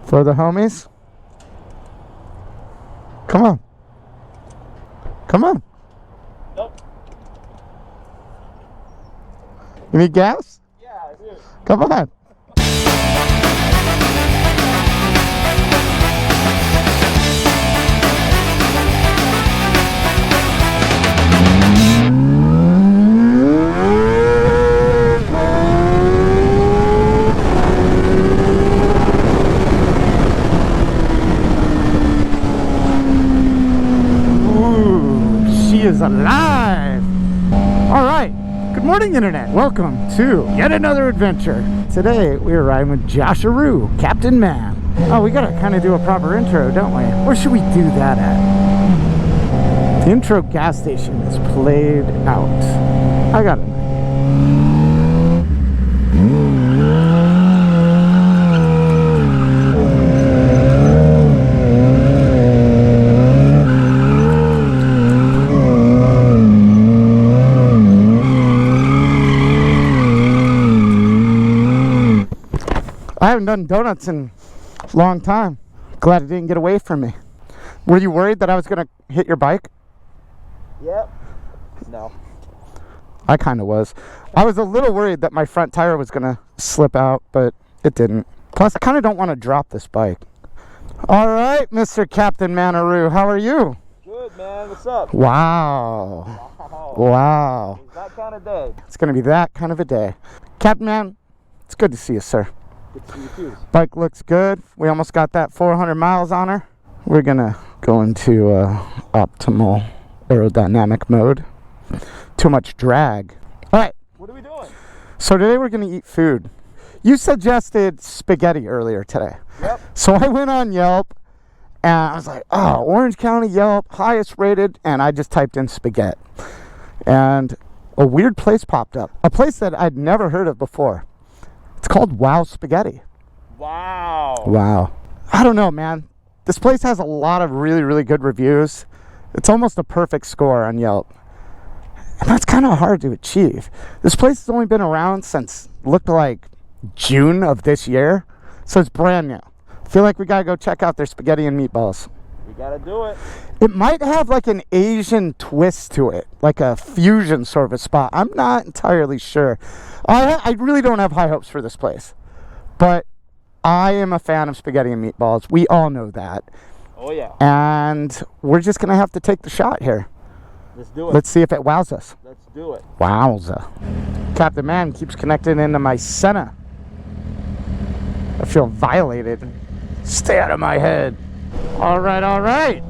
For the homies? Come on. Come on. Nope. You need gas? Yeah, I do. Come on. Is alive. All right, good morning internet, welcome to yet another adventure. Today we are riding with Josharoo, Captain Man. Oh, we gotta kind of do a proper intro, don't we? Where should we do that at? The intro gas station is played out. I got it. I haven't done donuts in a long time. Glad it didn't get away from me. Were you worried that I was going to hit your bike? Yep. No. I kind of was. I was a little worried that my front tire was going to slip out, but it didn't. Plus, I kind of don't want to drop this bike. All right, Mr. Captain Manaroo, how are you? Good, man. What's up? Wow. Wow. It's that kind of day. It's going to be that kind of a day. Captain Man, it's good to see you, sir. Good to see you too. Bike looks good. We almost got that 400 miles on her. We're gonna go into optimal aerodynamic mode. Too much drag. All right. What are we doing? So today we're gonna eat food. You suggested spaghetti earlier today. Yep. So I went on Yelp and I was like, oh, Orange County Yelp, highest rated, and I just typed in spaghetti. And a weird place popped up. A place that I'd never heard of before. It's called Wow Spaghetti. Wow. Wow. I don't know, man. This place has a lot of really, really good reviews. It's almost a perfect score on Yelp. And that's kind of hard to achieve. This place has only been around since, looked like June of this year. So it's brand new. I feel like we got to go check out their spaghetti and meatballs. We got to do it. It might have like an Asian twist to it, like a fusion sort of a spot. I'm not entirely sure. I really don't have high hopes for this place, but I am a fan of spaghetti and meatballs. We all know that. Oh, yeah. And we're just going to have to take the shot here. Let's do it. Let's see if it wows us. Let's do it. Wowza. Captain Man keeps connecting into my Senna. I feel violated. Stay out of my head. All right, all right.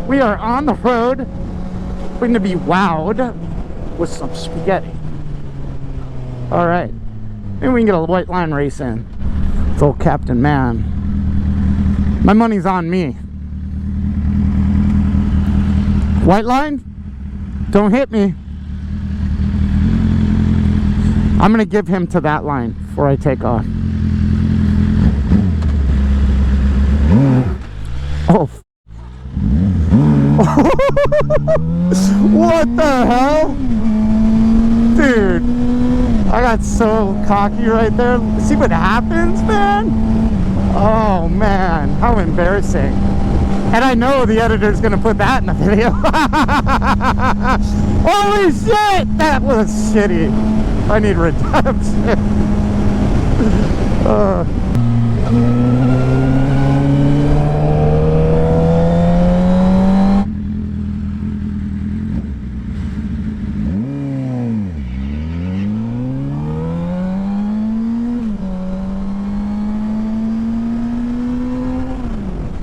We are on the road. We're going to be wowed with some spaghetti. All right. Maybe we can get a white line race in with old Captain Man. My money's on me. White line? Don't hit me. I'm going to give him to that line before I take off. Oh. What the hell? Dude, I got so cocky right there. See what happens, man? Oh, man. How embarrassing. And I know the editor's going to put that in the video. Holy shit! That was shitty. I need redemption.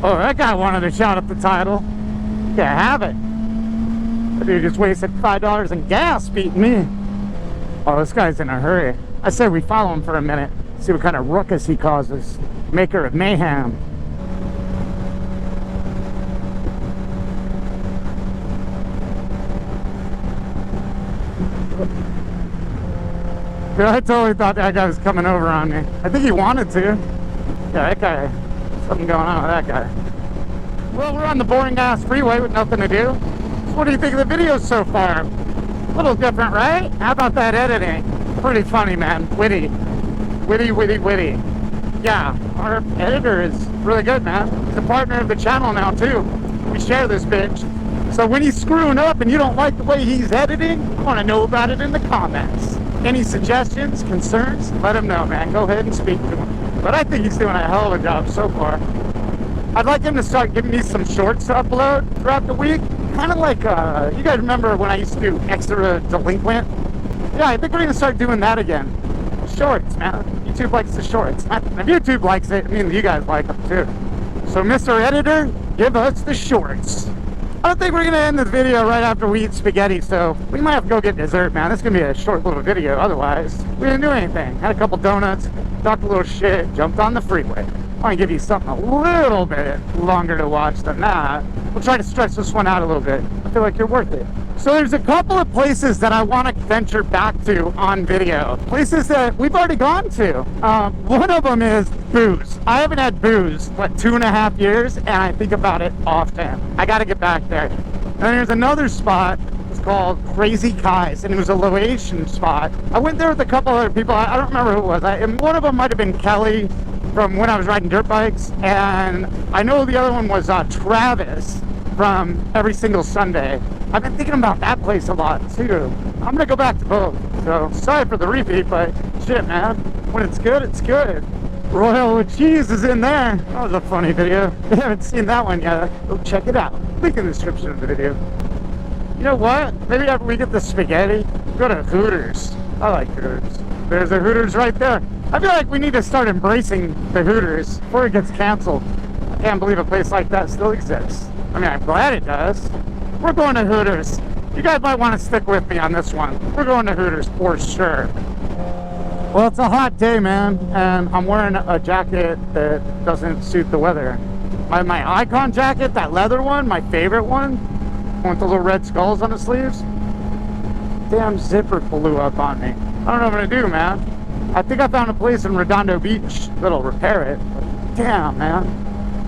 Oh, that guy wanted a shot at the title. You can have it. That dude just wasted $5 in gas beating me. Oh, this guy's in a hurry. I say we follow him for a minute. See what kind of ruckus he causes. Maker of mayhem. Dude, I totally thought that guy was coming over on me. I think he wanted to. Yeah, that guy. Something going on with that guy. Well, we're on the boring ass freeway with nothing to do. So what do you think of the videos so far? A little different, right? How about that editing? Pretty funny, man. Witty. Witty, witty, witty. yeah, our editor is really good, man. He's a partner of the channel now, too. We share this bitch. So when he's screwing up and you don't like the way he's editing, I want to know about it in the comments. Any suggestions, concerns, let him know, man. Go ahead and speak to him. But I think he's doing a hell of a job so far. I'd like him to start giving me some shorts to upload throughout the week. Kind of like, you guys remember when I used to do Extra Delinquent? Yeah, I think we're going to start doing that again. Shorts, man. YouTube likes the shorts. If YouTube likes it, it means you guys like them too. So, Mr. Editor, give us the shorts. I don't think we're going to end this video right after we eat spaghetti, so we might have to go get dessert, man. This is going to be a short little video, otherwise we didn't do anything. Had a couple donuts, talked a little shit, jumped on the freeway. I want to give you something a little bit longer to watch than that. We'll try to stretch this one out a little bit. I feel like you're worth it. So there's a couple of places that I want to venture back to on video. Places that we've already gone to. One of them is booze. I haven't had booze, what, 2.5 years? And I think about it often. I got to get back there. And there's another spot. It's called Crazy Kai's, and it was a location spot. I went there with a couple other people. I don't remember who it was. And one of them might have been Kelly from when I was riding dirt bikes. And I know the other one was Travis from Every Single Sunday. I've been thinking about that place a lot too. I'm gonna go back to both. So sorry for the repeat, but shit, man. When it's good, it's good. Royal with cheese is in there. That was a funny video. If you haven't seen that one yet, go check it out. Link in the description of the video. You know what? Maybe after we get the spaghetti, go to Hooters. I like Hooters. There's a Hooters right there. I feel like we need to start embracing the Hooters before it gets canceled. I can't believe a place like that still exists. I mean, I'm glad it does. We're going to Hooters. You guys might want to stick with me on this one. We're going to Hooters for sure. Well, it's a hot day, man, and I'm wearing a jacket that doesn't suit the weather. My Icon jacket, that leather one, my favorite one with the little red skulls on the sleeves. Damn zipper blew up on me. I don't know what I'm gonna do, man. I think I found a place in Redondo Beach that'll repair it. But damn, man.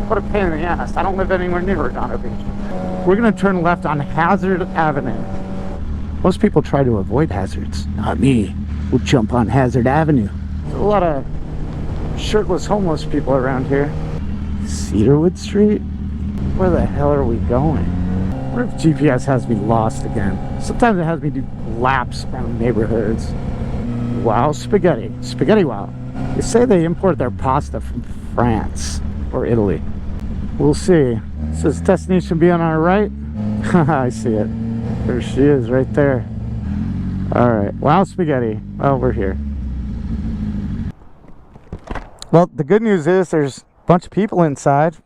What a pain in the ass. I don't live anywhere near Redondo Beach. We're gonna turn left on Hazard Avenue. Most people try to avoid hazards. Not me. We'll jump on Hazard Avenue. There's a lot of shirtless homeless people around here. Cedarwood Street? Where the hell are we going? What if GPS has me lost again? Sometimes it has me do laps around neighborhoods. Wow, spaghetti. Spaghetti wow. They say they import their pasta from France or Italy. We'll see. It says destination be on our right. I see it. There she is right there. Alright, wow spaghetti. Well, we're here. Well, the good news is there's a bunch of people inside.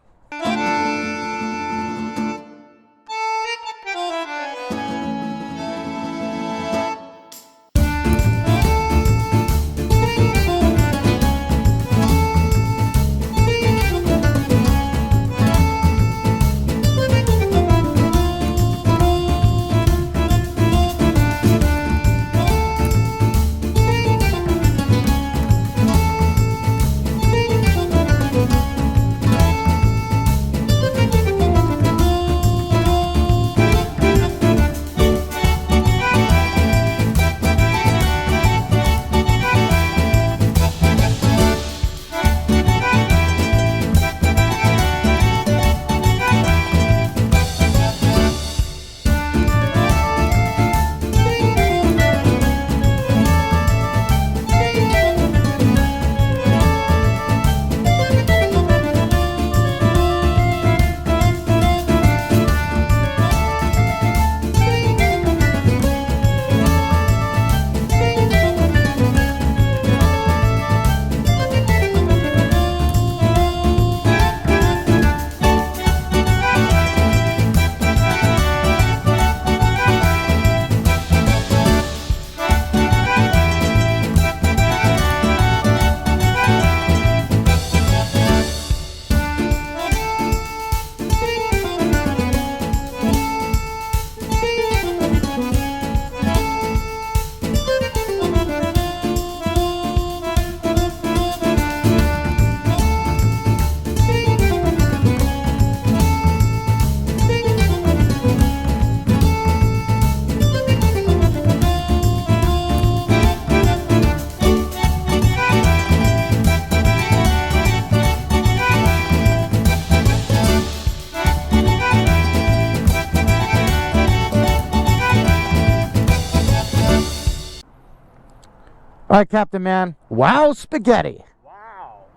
All right, Captain Man. Wow, spaghetti. Wow.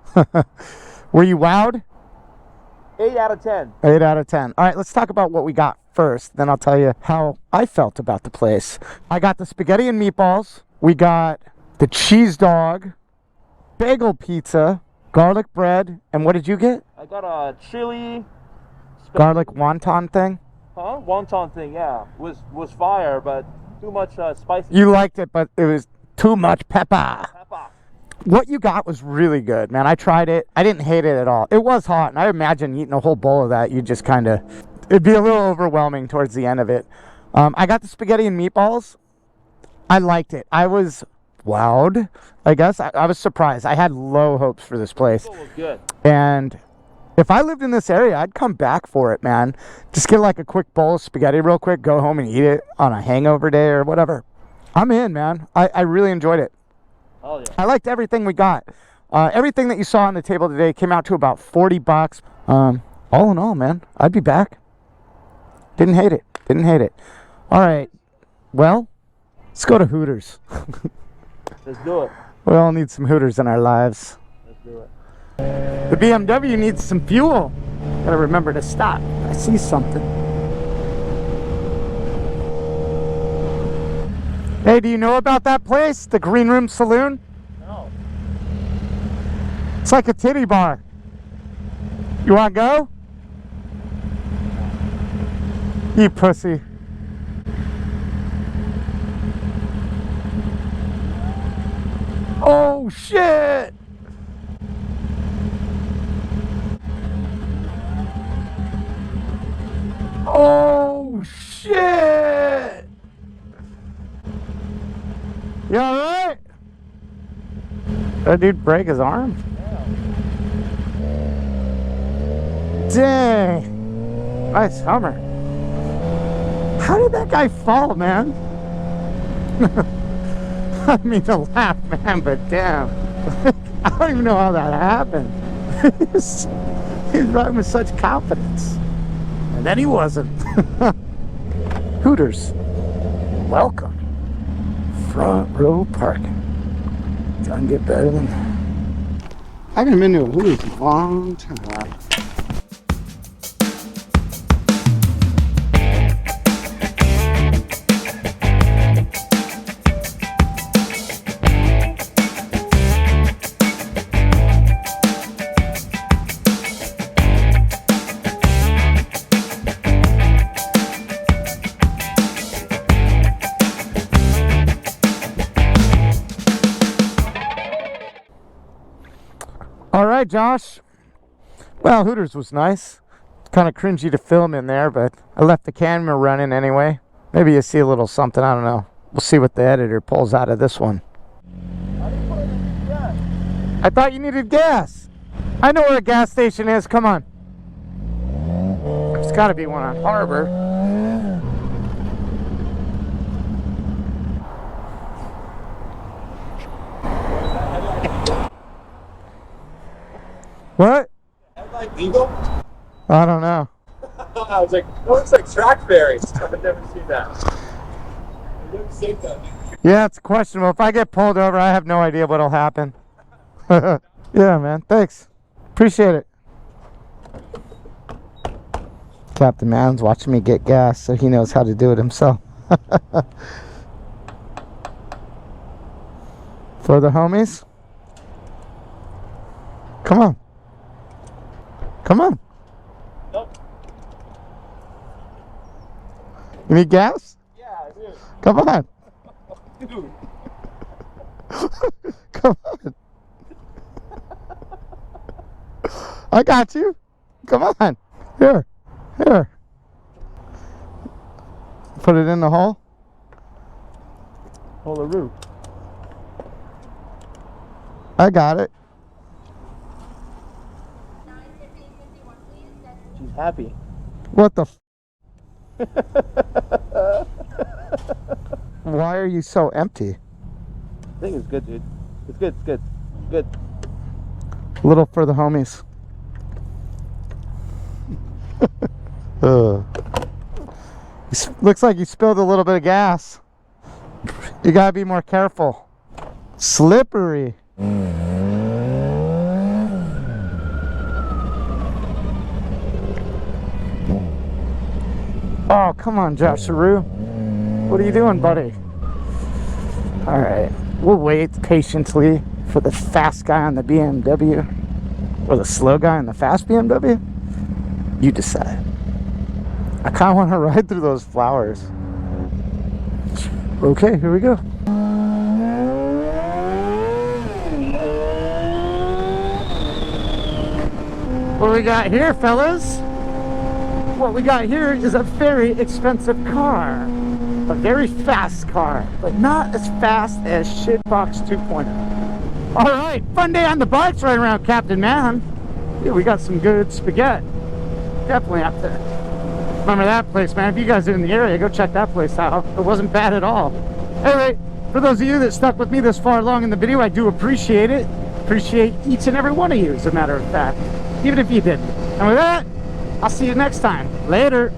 Were you wowed? 8 out of 10. 8 out of 10. All right, let's talk about what we got first. Then I'll tell you how I felt about the place. I got the spaghetti and meatballs. We got the cheese dog, bagel pizza, garlic bread, and what did you get? I got a chili. Garlic wonton thing? Huh? Wonton thing, yeah. Was fire, but too much spicy. You liked it, but it was too much pepper. Pepper. What you got was really good, man. I tried it. I didn't hate it at all. It was hot, and I imagine eating a whole bowl of that, you just kind of, it'd be a little overwhelming towards the end of it. I got the spaghetti and meatballs. I liked it. I was wowed, I guess. I was surprised. I had low hopes for this place. It was good. And if I lived in this area, I'd come back for it, man. Just get like a quick bowl of spaghetti real quick, go home and eat it on a hangover day or whatever. I'm in, man. I really enjoyed it. Oh, yeah. I liked everything we got. Everything that you saw on the table today came out to about $40. All in all, man, I'd be back. Didn't hate it. Didn't hate it. All right. Well, let's go to Hooters. Let's do it. We all need some Hooters in our lives. Let's do it. The BMW needs some fuel. Gotta remember to stop. I see something. Hey, do you know about that place? The Green Room Saloon? No. It's like a titty bar. You wanna go? You pussy. Oh shit! Oh shit! You alright? That dude break his arm? Dang! Nice Hummer. How did that guy fall, man? I don't mean to laugh, man, but damn. I don't even know how that happened. He's riding with such confidence. And then he wasn't. Hooters. Welcome. Front row parking. Doesn't get better than that. I haven't been to a Hooters in a long time. All right, Josh. Well, Hooters was nice. Kind of cringy to film in there, but I left the camera running anyway. Maybe you see a little something. I don't know. We'll see what the editor pulls out of this one. I thought you needed gas. I know where a gas station is. Come on. There's got to be one on Harbor. What? Like legal? I don't know. I was like, it looks like track berries. I've never seen that. I've never seen that. Yeah, it's questionable. If I get pulled over, I have no idea what'll happen. Yeah, man. Thanks. Appreciate it. Captain Man's watching me get gas, so he knows how to do it himself. For the homies? Come on. Come on. Nope. You need gas? Yeah, I do. Come on. Dude. Come on. I got you. Come on. Here. Here. Put it in the hole. Hold the roof. I got it. She's happy. What the Why are you so empty? I think it's good, dude. It's good, it's good. Good. A little for the homies. Looks like you spilled a little bit of gas. You gotta be more careful. Slippery. Oh, come on, Josh Saru. What are you doing, buddy? All right, we'll wait patiently for the fast guy on the BMW, or the slow guy on the fast BMW. You decide. I kind of want to ride through those flowers. Okay, here we go. What do we got here, fellas? What we got here is a very expensive car. A very fast car, but not as fast as Shitbox 2.0. All right, fun day on the bikes right around Captain Man. Yeah, we got some good spaghetti. Definitely up there. Remember that place, man. If you guys are in the area, go check that place out. It wasn't bad at all. Anyway, for those of you that stuck with me this far along in the video, I do appreciate it. Appreciate each and every one of you, as a matter of fact, even if you didn't. And with that, I'll see you next time. Later.